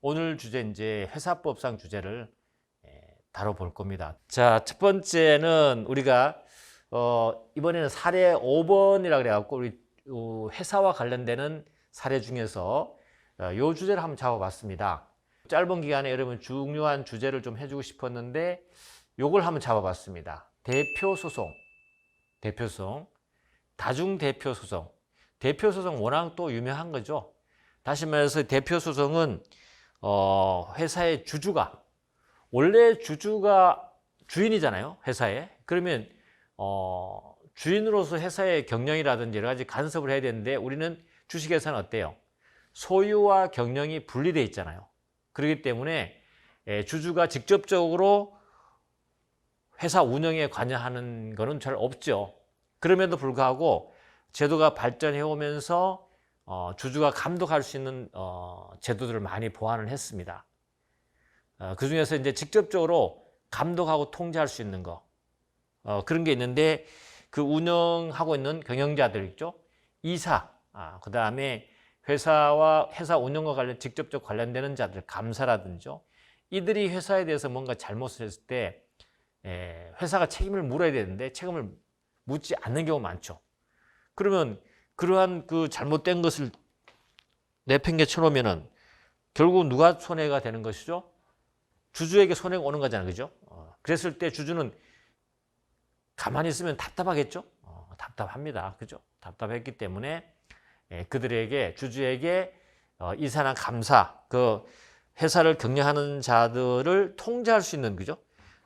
오늘 주제 이제 회사법상 주제를 다뤄볼 겁니다. 자, 첫 번째는 우리가 이번에는 사례 5번이라 그래갖고 우리 회사와 관련되는 사례 중에서 요 주제를 한번 잡아봤습니다. 짧은 기간에 여러분 중요한 주제를 좀 해주고 싶었는데 요걸 한번 잡아봤습니다. 대표소송, 다중대표소송. 대표소송 워낙 또 유명한 거죠. 다시 말해서 대표소송은 회사의 주주가 원래 주주가 주인이잖아요, 회사에. 그러면 주인으로서 회사의 경영이라든지 여러 가지 간섭을 해야 되는데 우리는 주식회사는 어때요? 소유와 경영이 분리되어 있잖아요. 그렇기 때문에 주주가 직접적으로 회사 운영에 관여하는 거는 잘 없죠. 그럼에도 불구하고 제도가 발전해 오면서 주주가 감독할 수 있는 제도들을 많이 보완을 했습니다. 그 중에서 이제 직접적으로 감독하고 통제할 수 있는 거 그런 게 있는데 그 운영하고 있는 경영자들 있죠. 이사, 그 다음에 회사 운영과 직접적 관련되는 자들, 감사라든지 이들이 회사에 대해서 뭔가 잘못을 했을 때 회사가 책임을 물어야 되는데 책임을 묻지 않는 경우가 많죠. 그러면 그러한 그 잘못된 것을 내팽개쳐 놓으면은 결국 누가 손해가 되는 것이죠? 주주에게 손해가 오는 거잖아요. 그죠? 그랬을 때 주주는 가만히 있으면 답답하겠죠? 답답합니다. 그죠? 답답했기 때문에 주주에게 이사나 감사, 그 회사를 경영하는 자들을 통제할 수 있는, 그죠?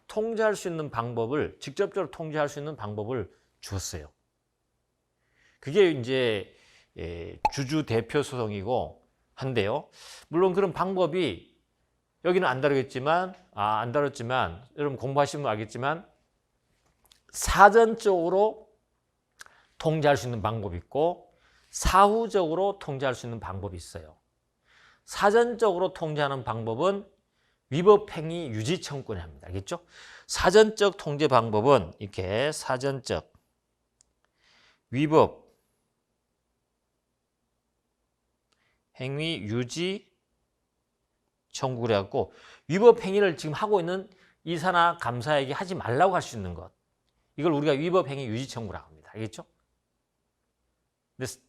통제할 수 있는 방법을, 직접적으로 통제할 수 있는 방법을 주었어요. 그게 이제 주주 대표 소송이고 한데요. 물론 그런 방법이 여기는 안 다뤘지만 여러분 공부하시면 알겠지만 사전적으로 통제할 수 있는 방법이 있고 사후적으로 통제할 수 있는 방법이 있어요. 사전적으로 통제하는 방법은 위법행위 유지 청구권에 합니다. 알겠죠? 사전적 통제 방법은 이렇게 사전적 위법 행위 유지 청구를 해갖고 위법 행위를 지금 하고 있는 이사나 감사에게 하지 말라고 할 수 있는 것, 이걸 우리가 위법 행위 유지 청구라고 합니다. 알겠죠?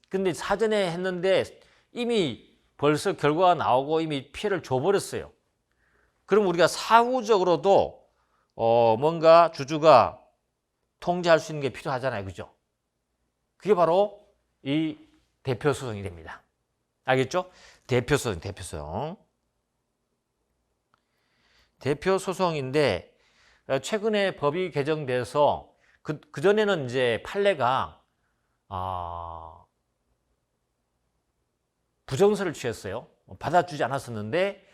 근데 사전에 했는데 이미 벌써 결과가 나오고 이미 피해를 줘버렸어요. 그럼 우리가 사후적으로도 뭔가 주주가 통제할 수 있는 게 필요하잖아요. 그죠? 그게 바로 이 대표소송이 됩니다. 알겠죠? 대표소송. 대표소송인데 최근에 법이 개정돼서 그전에는 이제 판례가 부정서를 취했어요. 받아주지 않았었는데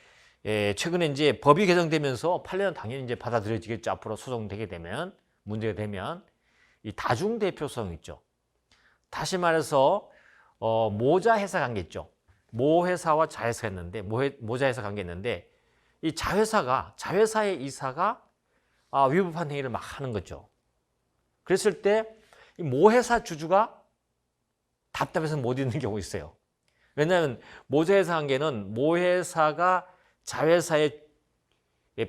최근에 이제 법이 개정되면서 판례는 당연히 이제 받아들여지겠죠. 앞으로 소송되게 되면, 문제가 되면. 이 다중대표소송 있죠. 다시 말해서 모자회사 관계 있죠. 모회사와 자회사가 있는데 모자회사 관계 있는데 이 자회사의 이사가 위법한 행위를 막 하는 거죠. 그랬을 때 이 모회사 주주가 답답해서 못 있는 경우가 있어요. 왜냐하면 모자회사 관계는 모회사가 자회사의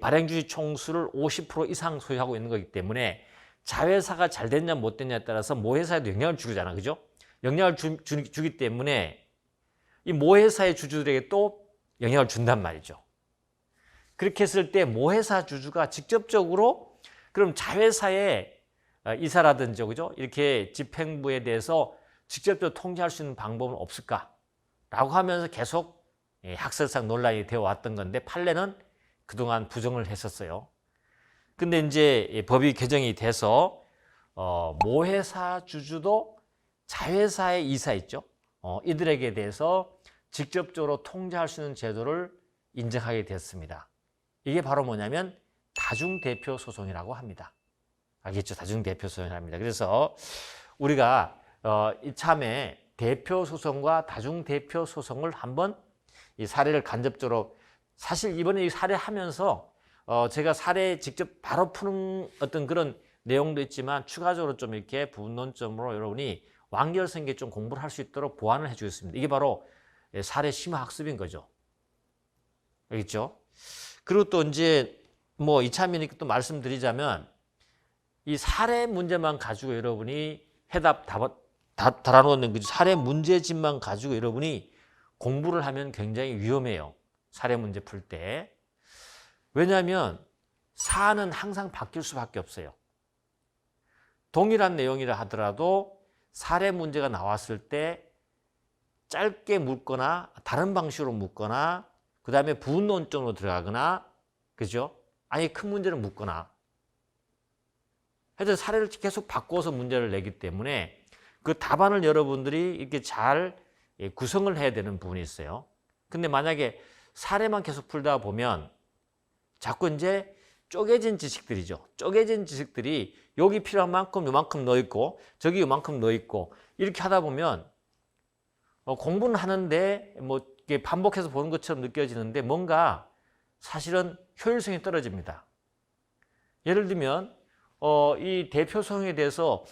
발행주식 총수를 50% 이상 소유하고 있는 거기 때문에 자회사가 잘 됐냐 못 됐냐에 따라서 모회사에도 영향을 주잖아. 그죠? 영향을 주기 때문에 이 모회사의 주주들에게 또 영향을 준단 말이죠. 그렇게 했을 때 모회사 주주가 직접적으로 그럼 자회사의 이사라든지, 그죠? 이렇게 집행부에 대해서 직접적으로 통제할 수 있는 방법은 없을까? 라고 하면서 계속 학설상 논란이 되어 왔던 건데 판례는 그동안 부정을 했었어요. 근데 이제 법이 개정이 돼서 모회사 주주도 자회사의 이사 있죠. 이들에게 대해서 직접적으로 통제할 수 있는 제도를 인정하게 됐습니다. 이게 바로 뭐냐면 다중대표 소송이라고 합니다. 알겠죠? 다중대표 소송이라고 합니다. 그래서 우리가 이참에 대표 소송과 다중대표 소송을 한번 이 사례를 간접적으로, 사실 이번에 이 사례 하면서 제가 사례 직접 바로 푸는 어떤 그런 내용도 있지만 추가적으로 좀 이렇게 부분론점으로 여러분이 완결성있게 좀 공부를 할 수 있도록 보완을 해주겠습니다. 이게 바로 사례 심화 학습인 거죠. 알겠죠? 그리고 또 이제 뭐 이차민이 또 말씀드리자면 이 사례 문제만 가지고 여러분이 달아놓는 그 사례 문제집만 가지고 여러분이 공부를 하면 굉장히 위험해요. 사례 문제 풀 때. 왜냐하면 사안은 항상 바뀔 수밖에 없어요. 동일한 내용이라 하더라도 사례 문제가 나왔을 때 짧게 묻거나 다른 방식으로 묻거나 그 다음에 부분론적으로 들어가거나 그죠? 아예 큰 문제를 묻거나 하여튼 사례를 계속 바꿔서 문제를 내기 때문에 그 답안을 여러분들이 이렇게 잘 구성을 해야 되는 부분이 있어요. 근데 만약에 사례만 계속 풀다 보면 자꾸 이제 쪼개진 지식들이죠. 쪼개진 지식들이 여기 필요한 만큼 요만큼 넣어 있고 저기 요만큼 넣어 있고 이렇게 하다 보면 공부는 하는데 뭐 이게 반복해서 보는 것처럼 느껴지는데 뭔가 사실은 효율성이 떨어집니다. 예를 들면 이 대표성에 대해서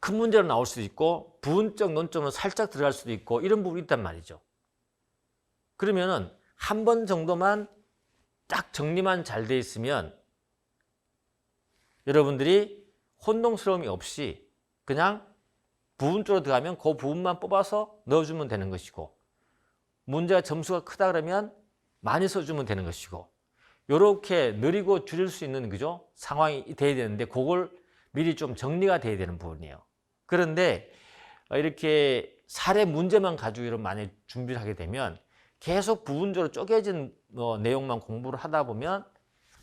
큰 문제로 나올 수도 있고 부분적 논점으로 살짝 들어갈 수도 있고 이런 부분이 있단 말이죠. 그러면은 한 번 정도만 딱 정리만 잘 돼 있으면 여러분들이 혼동스러움이 없이 그냥 부분 쪽으로 들어가면 그 부분만 뽑아서 넣어주면 되는 것이고 문제가 점수가 크다 그러면 많이 써주면 되는 것이고 이렇게 느리고 줄일 수 있는 그죠? 상황이 돼야 되는데 그걸 미리 좀 정리가 돼야 되는 부분이에요. 그런데 이렇게 사례 문제만 가지고 이런 많이 준비를 하게 되면 계속 부분적으로 쪼개진 내용만 공부를 하다 보면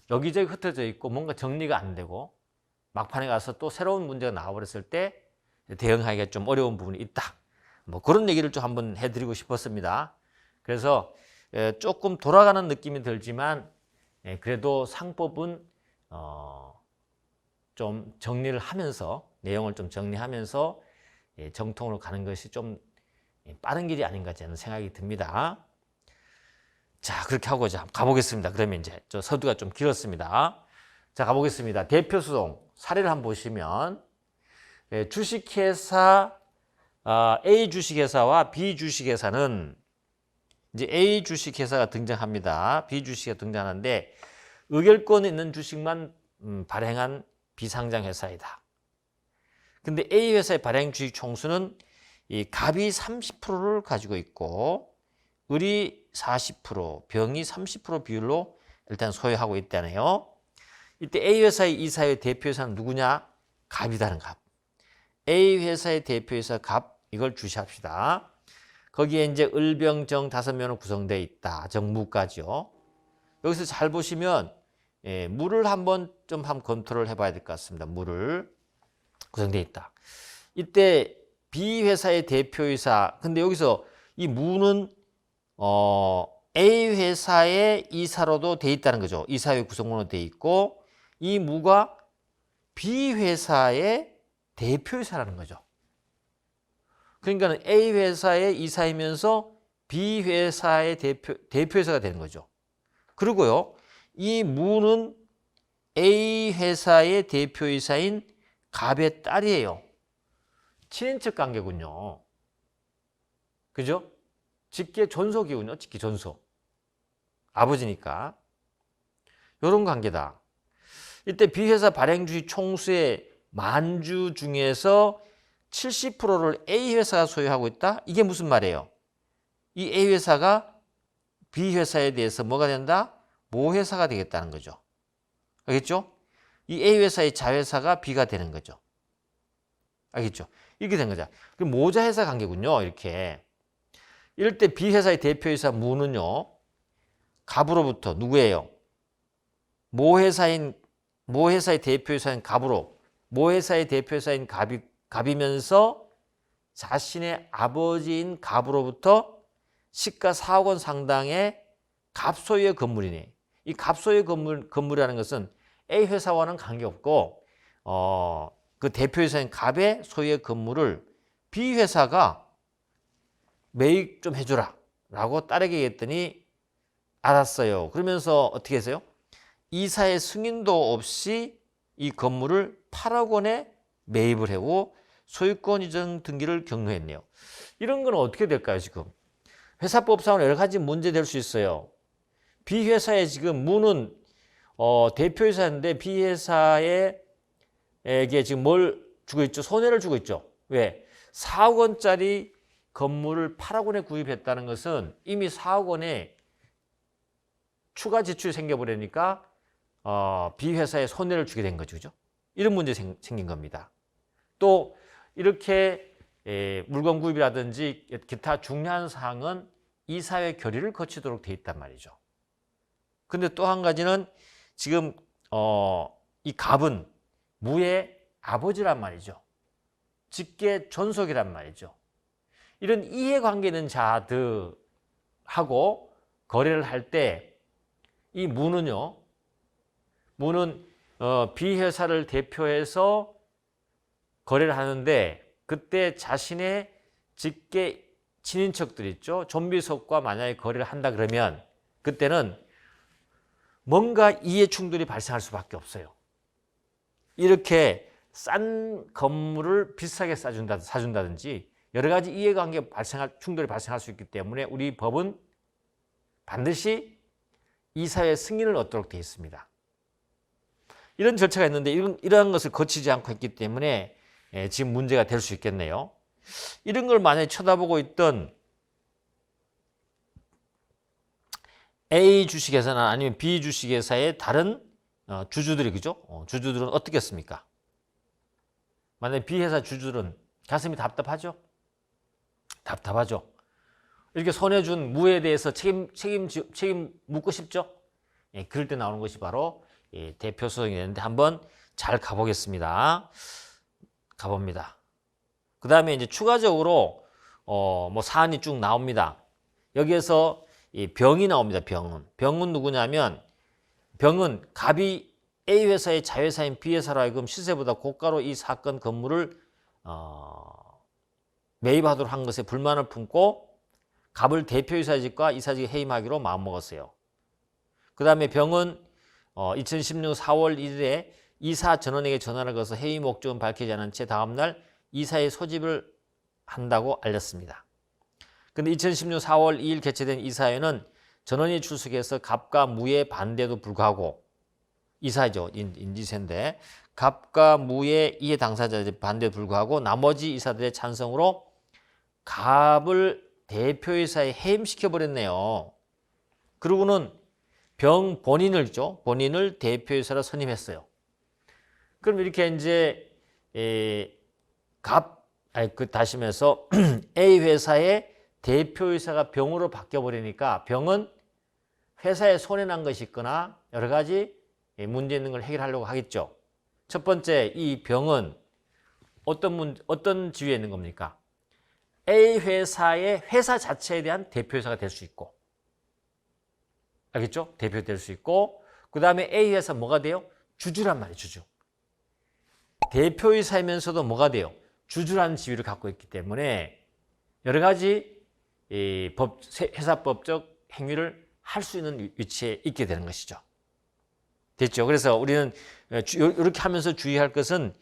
여기저기 흩어져 있고 뭔가 정리가 안 되고 막판에 가서 또 새로운 문제가 나와버렸을 때 대응하기가 좀 어려운 부분이 있다. 뭐 그런 얘기를 좀 한번 해드리고 싶었습니다. 그래서 조금 돌아가는 느낌이 들지만 그래도 상법은 좀 정리를 하면서 내용을 좀 정리하면서 정통으로 가는 것이 좀 빠른 길이 아닌가 저는 생각이 듭니다. 자, 그렇게 하고 자 가보겠습니다. 그러면 이제 저 서두가 좀 길었습니다. 자, 가보겠습니다. 대표소송 사례를 한번 보시면 주식회사 A 주식회사와 B 주식회사는 이제 A 주식회사가 등장합니다. B 주식회사가 등장하는데 의결권 있는 주식만 발행한 비상장 회사이다. 근데 A 회사의 발행 주식 총수는 이 갑이 30%를 가지고 있고 을이 40%, 병이 30% 비율로 일단 소유하고 있다네요. 이때 A 회사의 이사의 대표이사는 누구냐? 갑이다는 갑. A 회사의 대표이사 갑 이걸 주시합시다. 거기에 이제 을병정 5명으로 구성되어 있다. 정무까지요. 여기서 잘 보시면 무를 한번 컨트롤 해봐야 될 것 같습니다. 무를 구성되어 있다. 이때 B 회사의 대표이사 근데 여기서 이 무는 A 회사의 이사로도 돼 있다는 거죠. 이사회 구성원으로 돼 있고 이 무가 B 회사의 대표이사라는 거죠. 그러니까 A 회사의 이사이면서 B 회사의 대표이사가 되는 거죠. 그리고요, 이 무는 A 회사의 대표이사인 갑의 딸이에요. 친인척 관계군요. 그죠? 직계 존속이군요. 직계 존속. 아버지니까. 이런 관계다. 이때 B회사 발행주식 총수의 만주 중에서 70%를 A회사가 소유하고 있다? 이게 무슨 말이에요? 이 A회사가 B회사에 대해서 뭐가 된다? 모회사가 되겠다는 거죠. 알겠죠? 이 A회사의 자회사가 B가 되는 거죠. 알겠죠? 이렇게 된 거죠. 그럼 모자회사 관계군요. 이렇게. 이럴 때 B회사의 대표이사 무는요. 갑으로부터 누구예요? 모회사의 대표이사인 갑으로 모회사의 대표이사인 갑이면서 자신의 아버지인 갑으로부터 시가 4억 원 상당의 갑소유의 건물이네. 이 갑소유의 건물이라는 것은 A 회사와는 관계없고 그 대표이사인 갑의 소유의 건물을 B 회사가 매입 좀 해주라 라고 딸에게 얘기했더니 알았어요. 그러면서 어떻게 했어요? 이사의 승인도 없이 이 건물을 8억 원에 매입을 하고 소유권 이전 등기를 경로했네요. 이런 건 어떻게 될까요, 지금? 회사법상으로 여러 가지 문제 될 수 있어요. B 회사에 지금 무는 대표이사인데 B 회사에게 지금 뭘 주고 있죠? 손해를 주고 있죠. 왜? 4억 원짜리 건물을 8억 원에 구입했다는 것은 이미 4억 원에 추가 지출이 생겨버리니까 B 회사에 손해를 주게 된 거죠. 그죠? 이런 문제 생긴 겁니다. 또 이렇게 물건 구입이라든지 기타 중요한 사항은 이사회 결의를 거치도록 돼 있단 말이죠. 근데 또 한 가지는 지금 이 갑은 무의 아버지란 말이죠. 직계 존속이란 말이죠. 이런 이해관계 있는 자들하고 거래를 할 때 이 무는요, 무는 B 회사를 대표해서 거래를 하는데 그때 자신의 직계 친인척들 있죠. 존비속과 만약에 거래를 한다 그러면 그때는 뭔가 이해 충돌이 발생할 수밖에 없어요. 이렇게 싼 건물을 비싸게 사준다든지 여러 가지 이해관계 충돌이 발생할 수 있기 때문에 우리 법은 반드시 이사회 승인을 얻도록 되어 있습니다. 이런 절차가 있는데 이러한 것을 거치지 않고 있기 때문에 지금 문제가 될 수 있겠네요. 이런 걸 만약에 쳐다보고 있던 A 주식회사나 아니면 B 주식회사의 다른 주주들이 그죠? 주주들은 어떻겠습니까? 만약에 B 회사 주주들은 가슴이 답답하죠? 답답하죠. 이렇게 손해 준 무에 대해서 책임 묻고 싶죠? 그럴 때 나오는 것이 바로 대표 소송이 되는데 한번 잘 가보겠습니다. 가봅니다. 그 다음에 이제 추가적으로 뭐 사안이 쭉 나옵니다. 여기에서 이 병이 나옵니다. 병은 누구냐면 병은 갑이 A 회사의 자회사인 B 회사로 하여금 시세보다 고가로 이 사건 건물을 매입하도록 한 것에 불만을 품고 갑을 대표이사직과 이사직에 해임하기로 마음먹었어요. 그 다음에 병은 2016년 4월 1일에 이사 전원에게 전화를 걸어서 해임 목적은 밝히지 않은 채 다음날 이사의 소집을 한다고 알렸습니다. 그런데 2016년 4월 2일 개최된 이사회는 전원이 출석해서 갑과 무의 반대에도 불구하고 이사죠. 인지세인데 갑과 무의 이해 당사자의 반대에도 불구하고 나머지 이사들의 찬성으로 갑을 대표이사에 해임시켜버렸네요. 그러고는 병 본인을 대표이사로 선임했어요. 그럼 이렇게 이제 다시면서 A 회사의 대표이사가 병으로 바뀌어버리니까 병은 회사에 손해난 것이 있거나 여러 가지 문제 있는 걸 해결하려고 하겠죠. 첫 번째, 이 병은 어떤 지위에 있는 겁니까? A 회사의 회사 자체에 대한 대표이사가 될 수 있고, 알겠죠? 대표될 수 있고, 그 다음에 A 회사 뭐가 돼요? 주주란 말이에요, 주주. 대표이사이면서도 뭐가 돼요? 주주라는 지위를 갖고 있기 때문에 여러 가지 회사법적 행위를 할 수 있는 위치에 있게 되는 것이죠. 됐죠? 그래서 우리는 이렇게 하면서 주의할 것은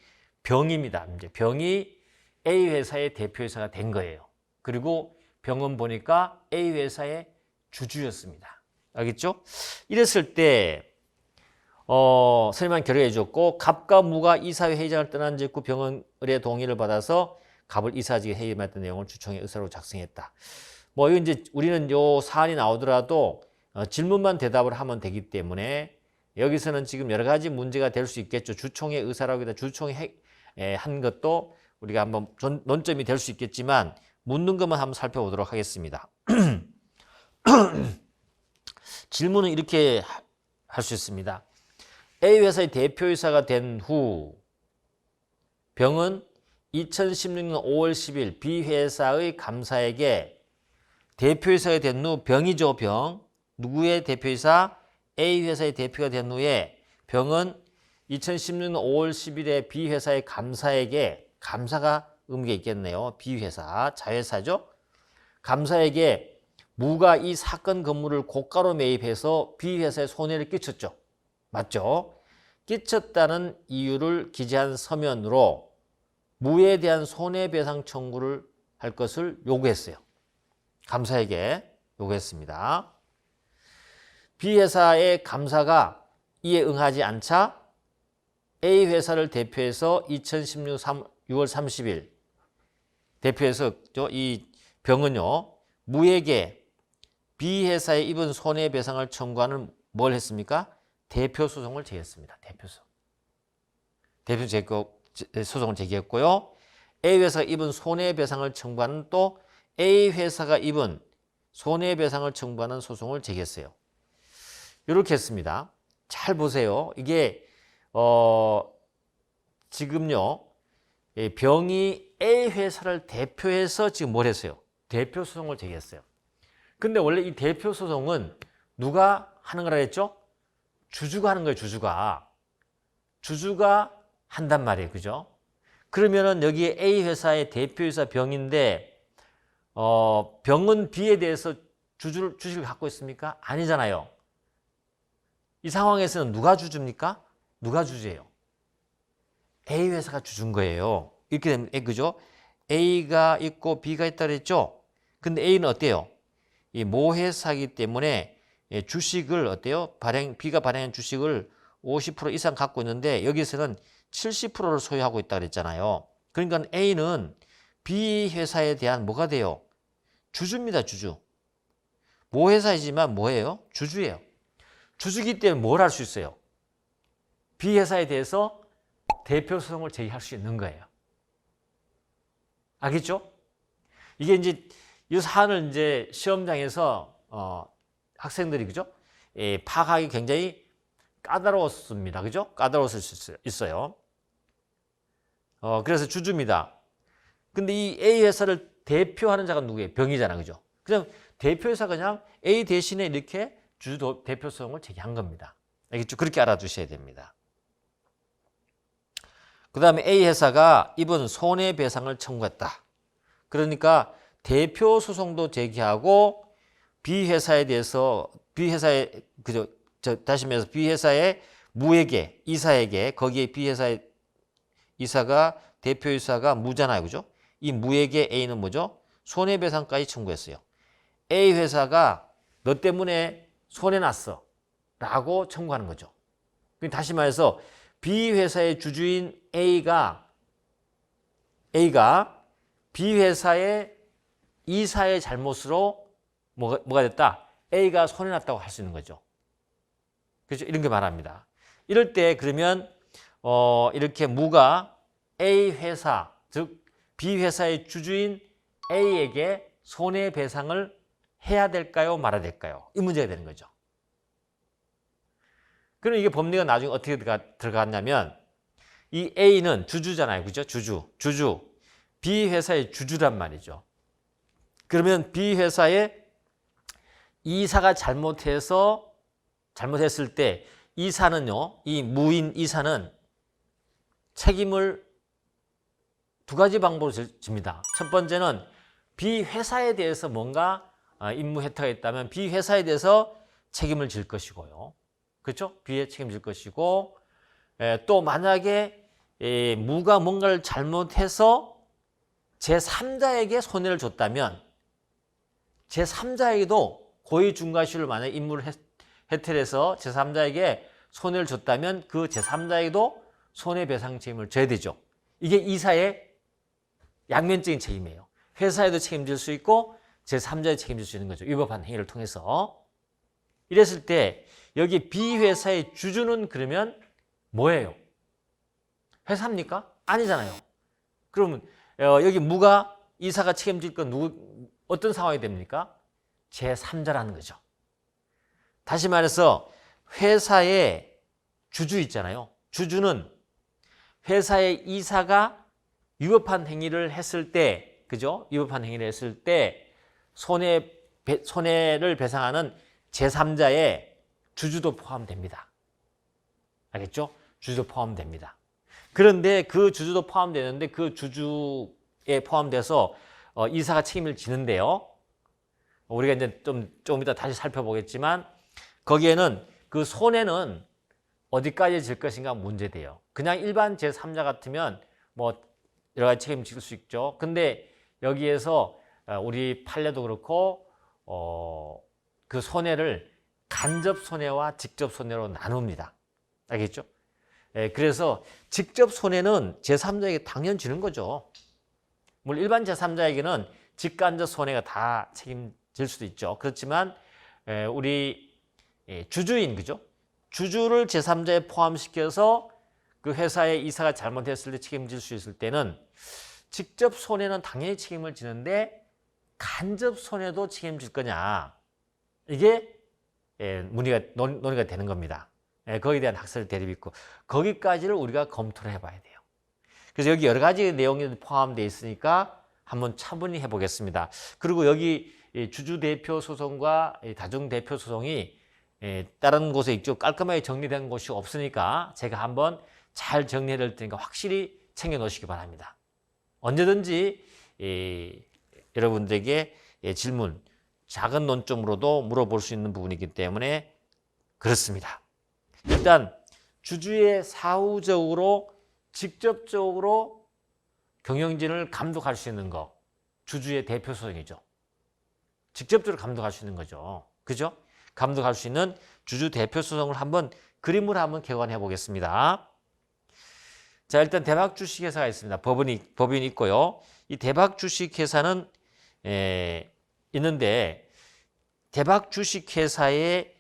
병입니다. 이제 병이 A 회사의 대표이사가 된 거예요. 그리고 병은 보니까 A 회사의 주주였습니다. 알겠죠? 이랬을 때 선임한 결의해 줬고 갑과 무가 이사회 회장을 떠난 직후 병은 의뢰 동의를 받아서 갑을 이사직에 해임했던 내용을 주총의 의사로 작성했다. 뭐 이거 이제 우리는 요 사안이 나오더라도 질문만 대답을 하면 되기 때문에 여기서는 지금 여러 가지 문제가 될 수 있겠죠. 주총의 의사라고 해서 주총이 한 것도 우리가 한번 논점이 될 수 있겠지만 묻는 것만 한번 살펴보도록 하겠습니다. 질문은 이렇게 할 수 있습니다. A 회사의 대표이사가 된 후 병은 2016년 5월 10일 B 회사의 감사에게 대표이사가 된 후 병이죠, 병. 누구의 대표이사? A 회사의 대표가 된 후에 병은 2016년 5월 10일에 B 회사의 감사에게, 감사가 의미가 있겠네요. B 회사, 자회사죠. 감사에게 무가 이 사건 건물을 고가로 매입해서 B 회사에 손해를 끼쳤죠. 맞죠? 끼쳤다는 이유를 기재한 서면으로 무에 대한 손해배상 청구를 할 것을 요구했어요. 감사에게 요구했습니다. B 회사의 감사가 이에 응하지 않자 A 회사를 대표해서 2016 6월 30일 대표해서 이 병은요 무에게 B 회사에 입은 손해배상을 청구하는 뭘 했습니까? 대표 소송을 제기했습니다. 대표 소송을 제기했고요. A 회사가 입은 손해배상을 청구하는 또 A 회사가 입은 손해배상을 청구하는 소송을 제기했어요. 이렇게 했습니다. 잘 보세요. 이게 지금요 병이 A 회사를 대표해서 지금 뭘 했어요? 대표 소송을 제기했어요. 근데 원래 이 대표 소송은 누가 하는 거라 했죠? 주주가 하는 거예요. 주주가 한단 말이에요. 그죠? 그러면은 여기 A 회사의 대표이사 병인데 병은 B에 대해서 주식을 갖고 있습니까? 아니잖아요. 이 상황에서는 누가 주주입니까? 누가 주주예요? A 회사가 주주인 거예요. 이렇게 되면 그죠? A가 있고 B가 있다 그랬죠? 근데 A는 어때요? 이 모회사이기 때문에 주식을 어때요? B가 발행한 주식을 50% 이상 갖고 있는데 여기서는 70%를 소유하고 있다 그랬잖아요. 그러니까 A는 B 회사에 대한 뭐가 돼요? 주주입니다. 주주. 모회사이지만 뭐예요? 주주예요. 주주기 때문에 뭘 할 수 있어요? B 회사에 대해서 대표 소송을 제기할 수 있는 거예요. 알겠죠? 이게 이제 이 사안을 이제 시험장에서 학생들이 그죠? 파악하기 굉장히 까다로웠습니다. 그죠? 까다로웠을 수 있어요. 그래서 주주입니다. 근데 이 A 회사를 대표하는 자가 누구예요? 병이잖아. 그죠? 그냥 대표회사 그냥 A 대신에 이렇게 주주 대표 소송을 제기한 겁니다. 알겠죠? 그렇게 알아두셔야 됩니다. 그 다음에 A 회사가 입은 손해배상을 청구했다. 그러니까 대표 소송도 제기하고 B 회사에 대해서 다시 말해서 B 회사의 무에게 이사에게 거기에 B 회사의 이사가 대표이사가 무잖아요. 그죠? 이 무에게 A는 뭐죠? 손해배상까지 청구했어요. A 회사가 너 때문에 손해났어 라고 청구하는 거죠. 다시 말해서 B 회사의 주주인 A가 B 회사의 이사의 잘못으로 뭐가 됐다? A가 손해났다고 할 수 있는 거죠. 그렇죠? 이런 게 말합니다. 이럴 때 그러면 이렇게 무가 A 회사, 즉 B 회사의 주주인 A에게 손해배상을 해야 될까요? 말아야 될까요? 이 문제가 되는 거죠. 그럼 이게 법리가 나중에 어떻게 들어갔냐면 이 A는 주주잖아요. 그죠? 주주. B 회사의 주주란 말이죠. 그러면 B 회사의 이사가 잘못했을 때 이사는요, 이 무인 이사는 책임을 두 가지 방법으로 집니다. 첫 번째는 B 회사에 대해서 뭔가 임무 혜택이 있다면 B 회사에 대해서 책임을 질 것이고요. 그렇죠? B에 책임질 것이고 또 만약에 무가 뭔가를 잘못해서 제3자에게 손해를 줬다면 제3자에게도 고의 중과실을 만약에 임무를 해탈해서 제3자에게 손해를 줬다면 그 제3자에게도 손해배상 책임을 져야 되죠. 이게 이사의 양면적인 책임이에요. 회사에도 책임질 수 있고 제3자에 책임질 수 있는 거죠. 위법한 행위를 통해서. 이랬을 때 여기 B 회사의 주주는 그러면 뭐예요? 회사입니까? 아니잖아요. 그러면 여기 무가 이사가 책임질 건 어떤 상황이 됩니까? 제3자라는 거죠. 다시 말해서 회사의 주주 있잖아요. 주주는 회사의 이사가 위법한 행위를 했을 때, 그죠? 위법한 행위를 했을 때 손해를 배상하는 제3자의 주주도 포함됩니다. 알겠죠? 주주도 포함됩니다. 그런데 그 주주도 포함되는데 그 주주에 포함돼서 이사가 책임을 지는데요. 우리가 이제 좀 이따 다시 살펴보겠지만 거기에는 그 손해는 어디까지 질 것인가 문제돼요. 그냥 일반 제3자 같으면 뭐 여러 가지 책임질 수 있죠. 근데 여기에서 우리 판례도 그렇고 그 손해를 간접 손해와 직접 손해로 나눕니다. 알겠죠? 그래서 직접 손해는 제3자에게 당연히 지는 거죠. 물론 일반 제3자에게는 직간접 손해가 다 책임질 수도 있죠. 그렇지만 우리 주주인, 그죠? 주주를 제3자에 포함시켜서 그 회사의 이사가 잘못했을 때 책임질 수 있을 때는 직접 손해는 당연히 책임을 지는데 간접 손해도 책임질 거냐, 이게 논의가 되는 겁니다. 거기에 대한 학설 대립이 있고, 거기까지를 우리가 검토를 해봐야 돼요. 그래서 여기 여러 가지 내용이 포함되어 있으니까 한번 차분히 해보겠습니다. 그리고 여기 주주대표 소송과 다중대표 소송이 다른 곳에 있죠. 깔끔하게 정리된 곳이 없으니까 제가 한번 잘 정리해드릴 테니까 확실히 챙겨놓으시기 바랍니다. 언제든지 여러분들에게 질문, 작은 논점으로도 물어볼 수 있는 부분이기 때문에 그렇습니다. 일단 주주의 사후적으로 직접적으로 경영진을 감독할 수 있는 거, 주주의 대표 소송이죠. 직접적으로 감독할 수 있는 거죠. 그죠? 감독할 수 있는 주주 대표 소송을 한번 그림으로 한번 개관해 보겠습니다. 자, 일단 대박 주식회사가 있습니다. 법인이 있고요. 이 대박 주식회사는 있는데 대박 주식회사의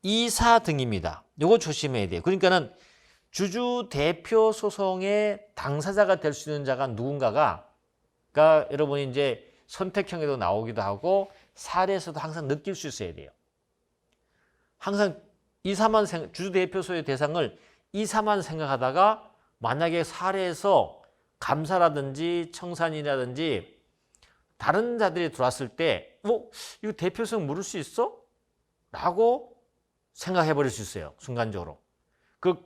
이사 등입니다. 이거 조심해야 돼요. 그러니까는 주주 대표 소송의 당사자가 될 수 있는 자가 누군가가, 그러니까 여러분이 이제 선택형에도 나오기도 하고 사례에서도 항상 느낄 수 있어야 돼요. 항상 주주 대표소의 대상을 이사만 생각하다가 만약에 사례에서 감사라든지 청산이라든지 다른 자들이 들어왔을 때 이거 대표성 물을 수 있어? 라고 생각해 버릴 수 있어요. 순간적으로.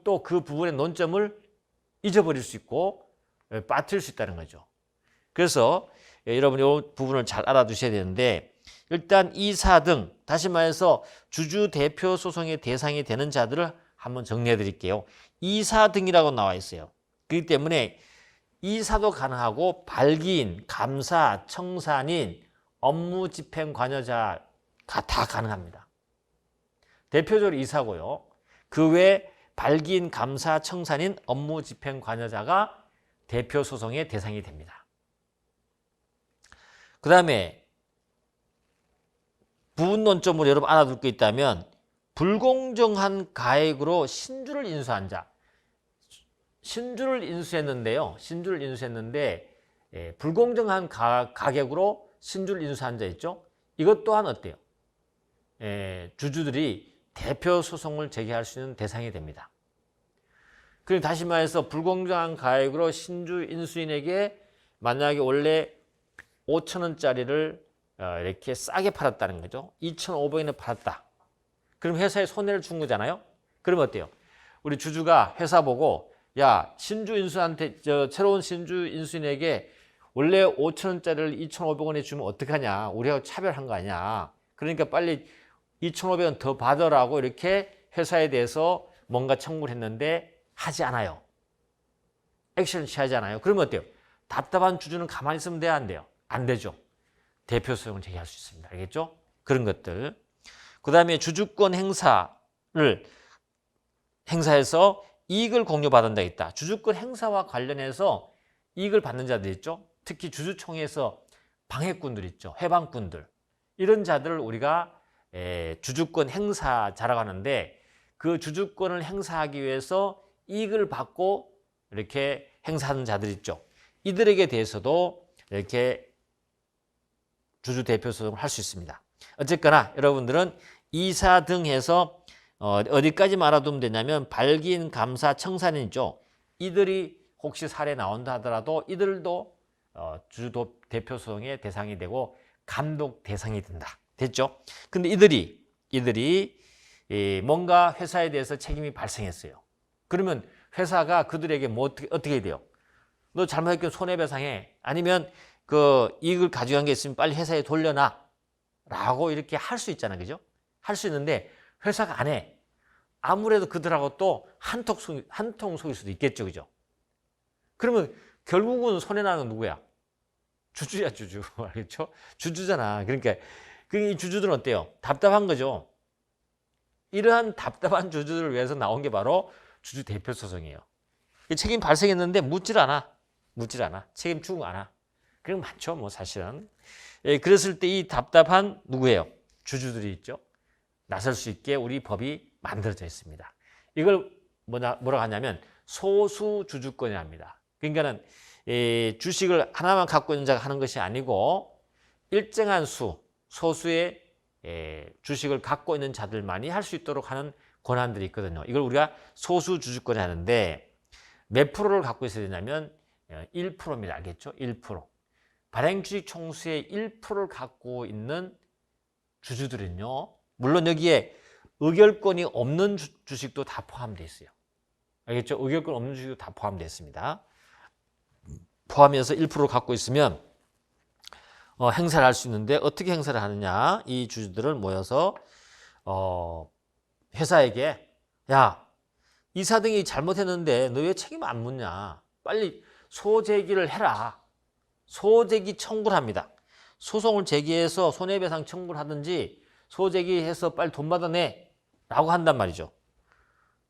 또 그 부분의 논점을 잊어버릴 수 있고 빠뜨릴 수 있다는 거죠. 그래서 여러분이 이 부분을 잘 알아두셔야 되는데, 일단 이사 등, 다시 말해서 주주 대표 소송의 대상이 되는 자들을 한번 정리해 드릴게요. 이사 등이라고 나와 있어요. 그렇기 때문에 이사도 가능하고 발기인, 감사, 청산인, 업무 집행 관여자가 다 가능합니다. 대표적으로 이사고요. 그 외에 발기인, 감사, 청산인, 업무 집행 관여자가 대표 소송의 대상이 됩니다. 그 다음에 부분 논점으로 여러분 알아둘 게 있다면, 불공정한 가액으로 신주를 인수한 자. 신주를 인수했는데요. 불공정한 가격으로 신주를 인수한 자 있죠. 이것 또한 어때요? 주주들이 대표 소송을 제기할 수 있는 대상이 됩니다. 그리고 다시 말해서 불공정한 가액으로 신주 인수인에게 만약에 원래 5,000원짜리를 이렇게 싸게 팔았다는 거죠. 2,500원에 팔았다. 그럼 회사에 손해를 준 거잖아요. 그러면 어때요? 우리 주주가 회사 보고, 야, 신주 인수한테, 새로운 신주 인수인에게 원래 5,000원짜리를 2,500원에 주면 어떡하냐. 우리하고 차별한 거 아니야. 그러니까 빨리 2,500원 더 받으라고 이렇게 회사에 대해서 뭔가 청구를 했는데 하지 않아요. 액션을 취하지 않아요. 그러면 어때요? 답답한 주주는 가만히 있으면 돼요, 안 돼요? 안 되죠. 대표 소송을 제기할 수 있습니다. 알겠죠? 그런 것들. 그 다음에 주주권 행사해서 이익을 공유받은 자 있다. 주주권 행사와 관련해서 이익을 받는 자들 있죠? 특히 주주총회에서 방해꾼들 있죠. 해방꾼들. 이런 자들을 우리가 주주권 행사자라고 하는데, 그 주주권을 행사하기 위해서 이익을 받고 이렇게 행사하는 자들 있죠. 이들에게 대해서도 이렇게 주주 대표 소송을 할 수 있습니다. 어쨌거나 여러분들은 이사 등 해서 어디까지만 알아두면 되냐면, 발기인, 감사, 청산인이죠. 이들이 혹시 사례 나온다 하더라도 이들도 주주 대표 소송의 대상이 되고 감독 대상이 된다. 됐죠? 근데 이들이 뭔가 회사에 대해서 책임이 발생했어요. 그러면 회사가 그들에게 어떻게 해야 돼요? 너 잘못했으면 손해배상해. 아니면 그 이익을 가져간 게 있으면 빨리 회사에 돌려놔. 라고 이렇게 할 수 있잖아요. 그죠? 할 수 있는데 회사가 안 해. 아무래도 그들하고 또 한통 속일 수도 있겠죠. 그죠? 그러면 결국은 손해나는 건 누구야? 주주야, 주주. 알겠죠? 주주잖아. 그러니까 이 주주들은 어때요? 답답한 거죠. 이러한 답답한 주주들을 위해서 나온 게 바로 주주 대표 소송이에요. 책임 발생했는데 묻질 않아. 책임 추궁 안 하. 그런 거 많죠, 뭐 사실은. 예, 그랬을 때 이 답답한 누구예요? 주주들이 있죠. 나설 수 있게 우리 법이 만들어져 있습니다. 이걸 뭐라고 하냐면 소수 주주권이랍니다. 그러니까는 주식을 하나만 갖고 있는 자가 하는 것이 아니고 일정한 소수의 주식을 갖고 있는 자들만이 할 수 있도록 하는 권한들이 있거든요. 이걸 우리가 소수 주주권이 하는데 몇 프로를 갖고 있어야 되냐면 1%입니다. 알겠죠? 1%. 발행 주식 총수의 1%를 갖고 있는 주주들은요. 물론 여기에 의결권이 없는 주식도 다 포함되어 있어요. 알겠죠? 의결권 없는 주식도 다 포함되어 있습니다. 포함해서 1%를 갖고 있으면 행사를 할 수 있는데 어떻게 행사를 하느냐? 이 주주들을 모여서 회사에게 야, 이사 등이 잘못했는데 너 왜 책임 안 묻냐? 빨리 소제기를 해라. 소제기 청구를 합니다. 소송을 제기해서 손해배상 청구를 하든지 소제기해서 빨리 돈 받아내 라고 한단 말이죠.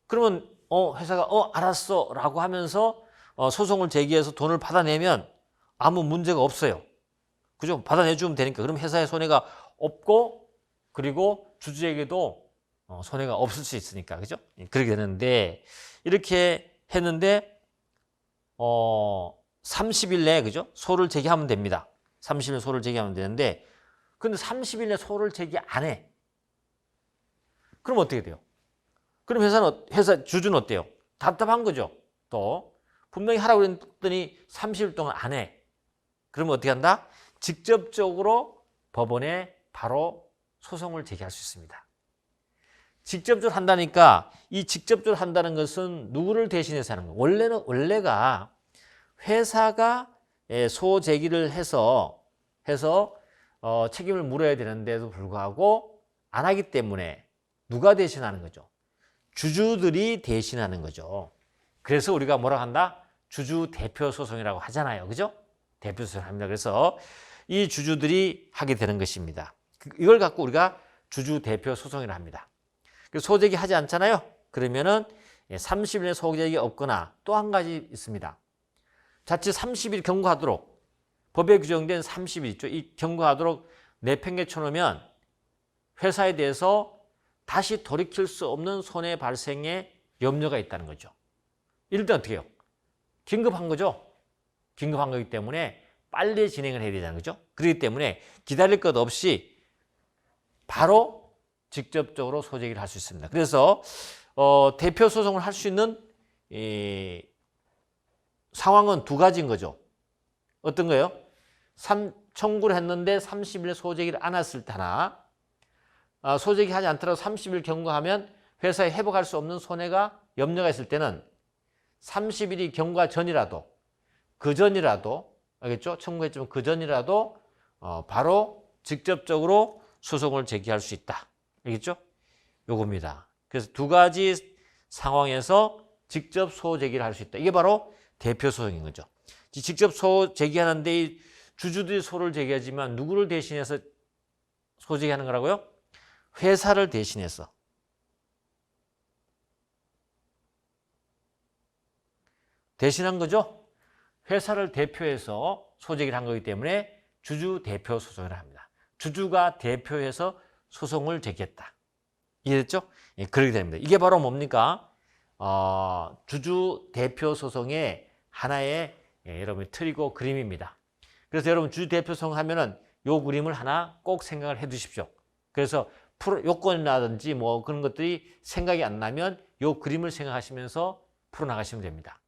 그러면 회사가 알았어 라고 하면서 소송을 제기해서 돈을 받아내면 아무 문제가 없어요. 그죠? 받아내주면 되니까. 그럼 회사에 손해가 없고 그리고 주주에게도 손해가 없을 수 있으니까. 그죠? 그렇게 되는데 이렇게 했는데 30일 내에 그죠? 소를 제기하면 됩니다. 30일 소를 제기하면 되는데 근데 30일 내에 소를 제기 안 해. 그럼 어떻게 돼요? 그럼 회사 주주는 어때요? 답답한 거죠. 또 분명히 하라고 했더니 30일 동안 안 해. 그러면 어떻게 한다? 직접적으로 법원에 바로 소송을 제기할 수 있습니다. 직접적으로 한다니까 이 직접적으로 한다는 것은 누구를 대신해서 하는 거예요? 원래가 회사가 소제기를 해서 책임을 물어야 되는데도 불구하고 안 하기 때문에 누가 대신하는 거죠? 주주들이 대신하는 거죠. 그래서 우리가 뭐라고 한다? 주주 대표 소송이라고 하잖아요. 그죠? 대표 소송을 합니다. 그래서 이 주주들이 하게 되는 것입니다. 이걸 갖고 우리가 주주 대표 소송이라 합니다. 소제기 하지 않잖아요. 그러면은 30일에 소제기 없거나 또 한 가지 있습니다. 자칫 30일 경고하도록 법에 규정된 30일 있죠. 이 경고하도록 내팽개 쳐놓으면 회사에 대해서 다시 돌이킬 수 없는 손해 발생의 염려가 있다는 거죠. 이럴 때 어떻게 해요? 긴급한 거죠. 긴급한 거기 때문에 빨리 진행을 해야 되는 거죠. 그렇기 때문에 기다릴 것 없이 바로 직접적으로 소제기를 할 수 있습니다. 그래서 대표 소송을 할 수 있는 상황은 두 가지인 거죠. 어떤 거예요? 청구를 했는데 30일 소제기를 안 했을 때 하나, 소제기 하지 않더라도 30일 경고하면 회사에 회복할 수 없는 손해가 염려가 있을 때는 30일이 경과 전이라도 그 전이라도 알겠죠? 청구했지만 그 전이라도 바로 직접적으로 소송을 제기할 수 있다. 알겠죠? 요겁니다. 그래서 두 가지 상황에서 직접 소제기를 할 수 있다. 이게 바로 대표 소송인 거죠. 직접 소 제기하는데 이 주주들이 소를 제기하지만 누구를 대신해서 소제기하는 거라고요? 회사를 대신해서. 대신한 거죠. 회사를 대표해서 소제기를 한 거기 때문에 주주 대표 소송이라 합니다. 주주가 대표해서 소송을 제기했다. 이해됐죠? 예, 그렇게 됩니다. 이게 바로 뭡니까? 주주 대표 소송의 하나의 여러분의 틀이고 그림입니다. 그래서 여러분 주주 대표 소송 하면은 요 그림을 하나 꼭 생각을 해 두십시오. 그래서 요건이라든지 뭐 그런 것들이 생각이 안 나면 요 그림을 생각하시면서 풀어나가시면 됩니다.